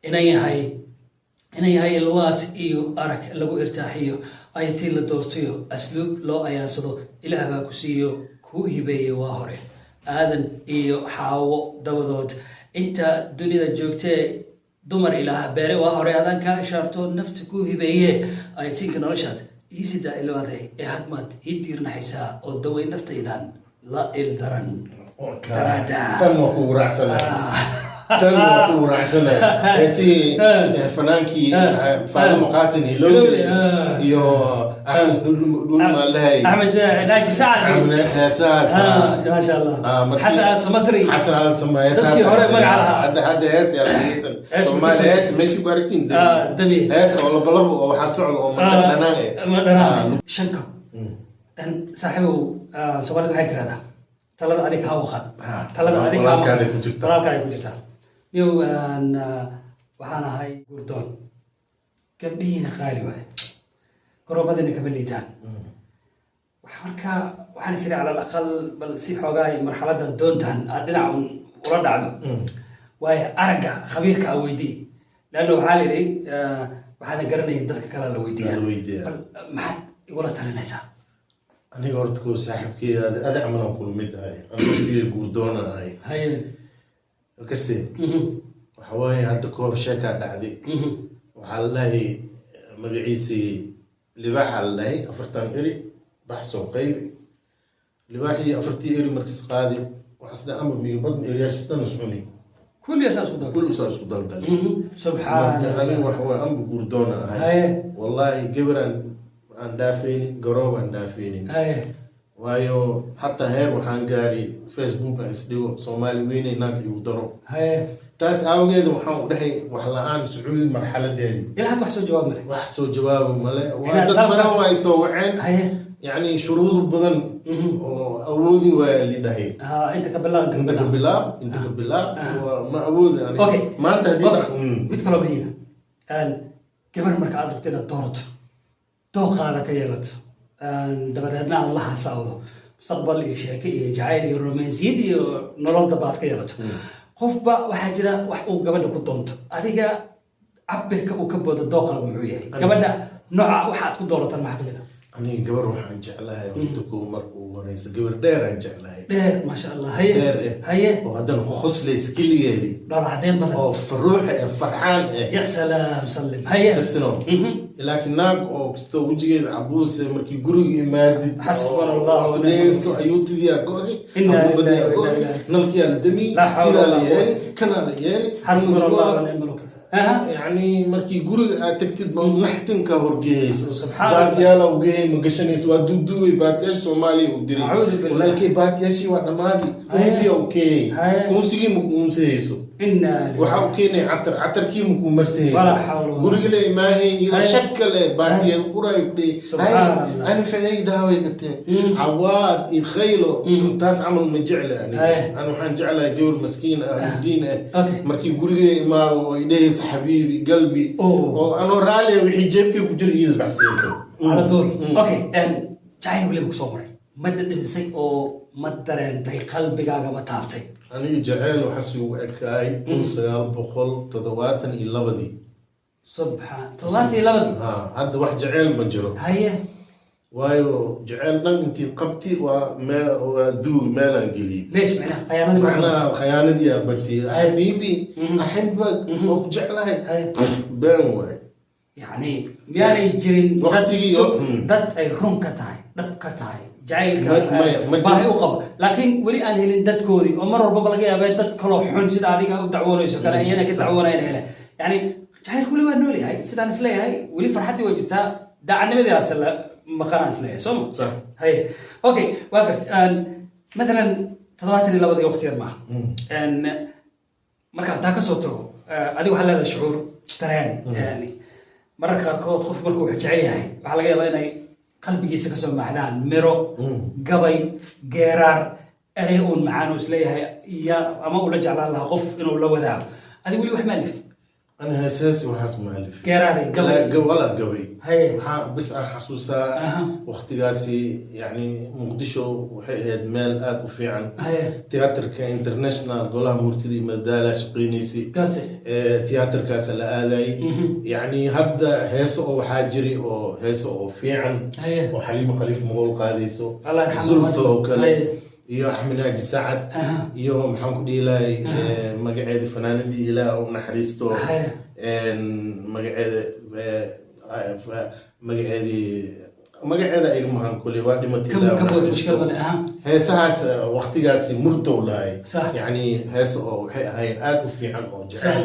inay yahay ilwaad iyo arag lagu irtaaxiyo ayatii la doortayo asluub loo ayaansado ilaah baa ku siiyo kuu hibeeyey waa hore aadan iyo xaawo dabadood inta dunida joogtee dumar ilaah beere waa hore adaan kaa ishaarto nafta kuu hibeeye ayatiinka noloshaad iisidaa ilwaaday ee hadmaad ii diirnaxaysaa oo daway naftaydan la ildaran tan waa kugu raacsana si fanaankii Faadimo Qaasin Hilowle iyo Axmed Dulmaalahay Axmed Naaji Saacad ما شاء الله حسن السمطري dadkii hore magaca hadda hees yaa Soomaali hees meeshii ku aragtiin dabi hees oo labalabo oo waxa socdo oo madhanaan shanko saaxiibow Soomaalidu waxay tiraahdaa talada adiga ka waqan talada adiga ku jirta niyow waxaan ahay gurdoon gabdhihiina qaali waaye garoobadina kama liitaan marka waxaan isiri cala alaqal bal si xoogaay marxaladan doontan aad dhinacun ula dhacdo waayo aragga khabiirka a weydii leanna waxaa la yidhi waxaadan garanayn dadka kalea la weydiiyaa bal maxaad igula talinaysaa aniga horta kuwa saaxiibkeyga adi camalan kula mid ahay ana waqtigay guurdoona ahay haye kaste waxa waaye hadda kahor sheekaa dhacday waxaa la dhahay magaciisii libaaxa la dhahay 40 eri bax soo qaybi libaaxii 40 eri markis qaadi waxasda ama miyo badn eriyaashtan iscuni كل أساس كدل سبحان الله أنا وحوي أم بقردونا هاي والله جبران عن دافين قروب عن دافين وايو حتى هير وحنجاري فيسبوك أسديو صومالي وين هناك يودرو تاس أوجد وحنا دحي وحلقان سعود المرحلة دي إلا هتحسوا جواب ملك وحسوا جواب ملك وهذا بنا يسوعين يعني شروط بدن أودي واللي دحي أنت كبلا أنت كبلا وما أود يعني أوكي. ما أنت هدينا بيتكلم بهنا قبل مركز عرفتنا الدورت دوق هذا كيلت دبرنا الله سعوده مستقبل شيء جعيل رومانسيدي نرد بعض كيلت قفبة وحاجة وحقوق قبل كنت هذيك عبك وكبد الدوق المعوية قبل نوع واحد كنت دورة المحكمة أنا قبل وحن جعلها وتكو مركو ورئيس قبل دير عن جعلها دير ما شاء الله هي وهذا خص لي سكيلي لي بعدين بدل في الروح فرحان يا سلام سلم هي كستنو لكن ناق أو كستو وجي عبوس مركي جروي مادي حسبنا الله ونعم الوكيل أيوتي يا قاضي نلقي على دمي سيدا ليالي كنا ليالي حسبنا الله ونعم الوكيل يعني مركي جوري تكتب نحتن كهورجيس سبحان باتيالا وجاي مقشنيس ودودوي باتياش سومالي ودري ولكن باتياشي وانمالي أنسي أوكي أنسي مقومسيسو وحاوكيني عطر كي مقومرسيس ولا حول ولا جوري لي ما هي شكل باتيا القرى يبدي أنا في أي دهوي كتير عواد يخيلوا تاس عمل مجعله يعني أنا حنجعله جور مسكين الدين مركي جوري ما ويديس حبيبي قلبي أنا رالي وحجابك وجري إيد بعسيسه على طول أوكي جاي ولا مكسور مدة نسي أو مدة أنتي قلبك على بتاعتي أنا جعل وحسي وأكاي وسيال بخل تدواتن إلا بدي سبحان تدواتن إلا بدي هذا واحد جعل مجرو هيا وايو جعلنا انت قبتي وما ودوق مالا قليل ليش معناها خيانة يا بنتي حبيبي أحبك وجعلها بان واي يعني جرين دد أي رون كتاي دب كتاي جعيل باهي وقبل لكن ولي أنا هلين دد كودي ومرة ربما لقيها بيت دد كلو حن سيد عليك ودعونا يسكر أيانا كدعونا هنا يعني جعيل كل ما نولي هاي سيد أنا سلي هاي ولي فرحتي وجدتها دعني مذي أصلا مقارنة سلي سوم صح هاي أوكي وقفت مثلا تضاعتني لبضي واختيار معه أن مركز تاك صوته أدي وحلا هذا الشعور ترين يعني مرة كاركوت خوف مركو حجعي هاي وحلا جاي بيني قلبي يسكسر معلان ميرو قبي جيرار أريون معانو سليها يا أما ولا جعل الله قف إنه لو ذا هذه ولي وحمل لفت أنا هساسي وحاس مالف قراري قبل ولا قبل هي بس أنا حسوسا وقت قاسي يعني مقدشو وحيد مال آد وفي عن تياتر كإنترناشنال قولها مرتدي مدالة شقينيسي تياتر كاس الآلي يعني هذا هيسو وحاجري أو هيسو في عن وحليم خليفة مغول قاديسو زلفة وكله iyo Axmed Naaji Sacad iyo maxaan ku dhiilay magaceeda fanaanadii ilaa oo naxariisto magaceeda ay maxaan ku leeyahay dhimatay heesahaas waqtigaasi murdo laay yani hees oo waxay ahayn aad u fiican oo jecel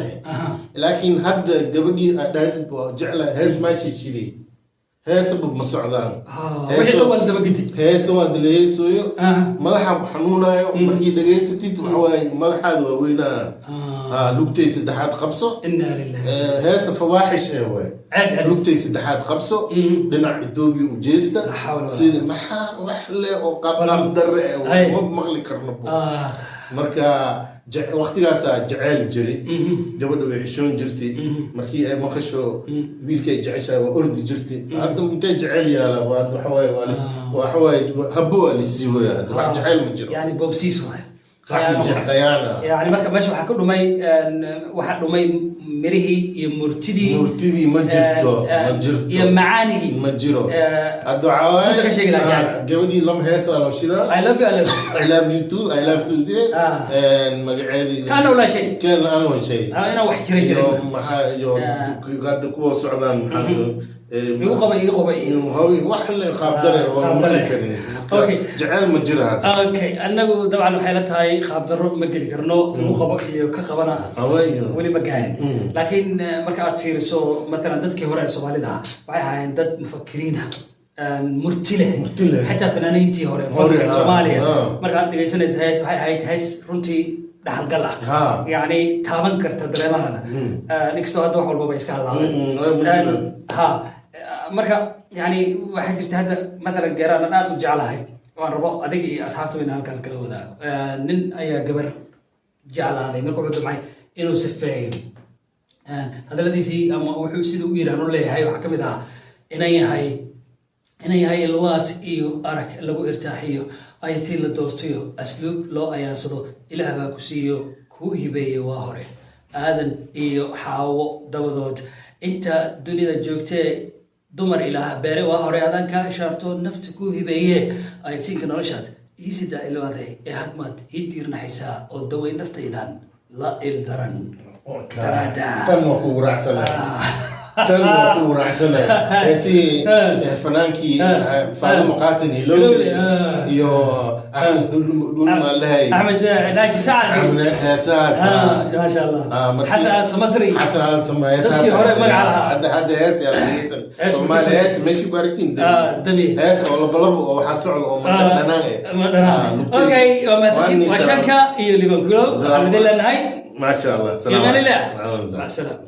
laakiin hadda gabadhii dhaadid boo jecel hees ma shishidi hees bad ma socdaan wixii dawal daba gidi hees waa dileeysooyo madaxa xanuunayo markii dhageysatid waxa way madaxaada waa weynaa lugtay saddexaad qabso inna lillahi hees fawaaxish way lugtay saddexaad qabso dhinac Itoobiya u jeesta sida maxaa wax le oo qaab darre oo maqli karno marka waqtigaas jacayl jiri gabadha way xishoon jirtay markii ay maqasho wiilkay jeceshay waa ordi jirtay hadda intee jacayl yaala waxa way habbo lisiiyo wax jacayl ma jiro yani bobsiis waay khiyaana yani marka meesha waxa ku dhumay waxa dhumay mirihii iyo murtidii ma jirto iyo macaanigi ma jiro hadda gabadhii lama heesa loo shida I love you too I love you magaceedi kana wala shay kana ana wala shay ana wax jira maxaa iyo hadda kuwa socdaan maxaa igu qabay wax la qaab dare oo markan okay jacayl ma jira okay anagu dabcan waxay la tahay qaab daro ma geli karno igu qabo iyo ka qabana wali ma gaarin laakiin marka aad fiiriso مثلا dadkii hore ee Soomaalida waxay ahaayeen dad mufakkiriin murtile xataa fanaaniintii hore ee Soomaaliya marka aad dhageysanayso hees waxay ahayd hees runtii dhaxalgal ah yani taaban karta dareemahada ninkastoo hadda wax walba iska hadlaayeen marka yani waxa jirta hadda مثلا geeraan aad u jecelahay waan rabo adiga iyo asxaabtu in halkan kala wadaago nin ayaa gabar jeclaaday markuu wuxuu damcay inuu sifeeyo hadaladiisii ama wuxuu sida u yiraahdo leeyahay waxa kamid ah inay yahay alwaad iyo arag lagu irtaaxiyo ayatii la doortayo asluub loo ayaansado ilaah baa ku siiyo ku hibeeyay waa hore aadan iyo xaawo dabadood inta dunida joogtee dumar ilaah beere waa hore aadan ka ishaarto nafta ku hibeeye ayatinka noloshaad iisida ilwaaday ee hadmad ii diirnaxaysaa oo daway naftaydan la ildaran تنوكو رعسنا سي فنانكي فاطمه قاسم لولي يو احمد ناجي سعد ما شاء الله حسن السمطري حسن السمطري هذا هيس يا ثم هيس ماشي باركتين دمي هيس والله بلب وحصل اوكي وشكا اللي بنقول الحمد لله نهايه ما شاء الله سلام عليكم مع السلامه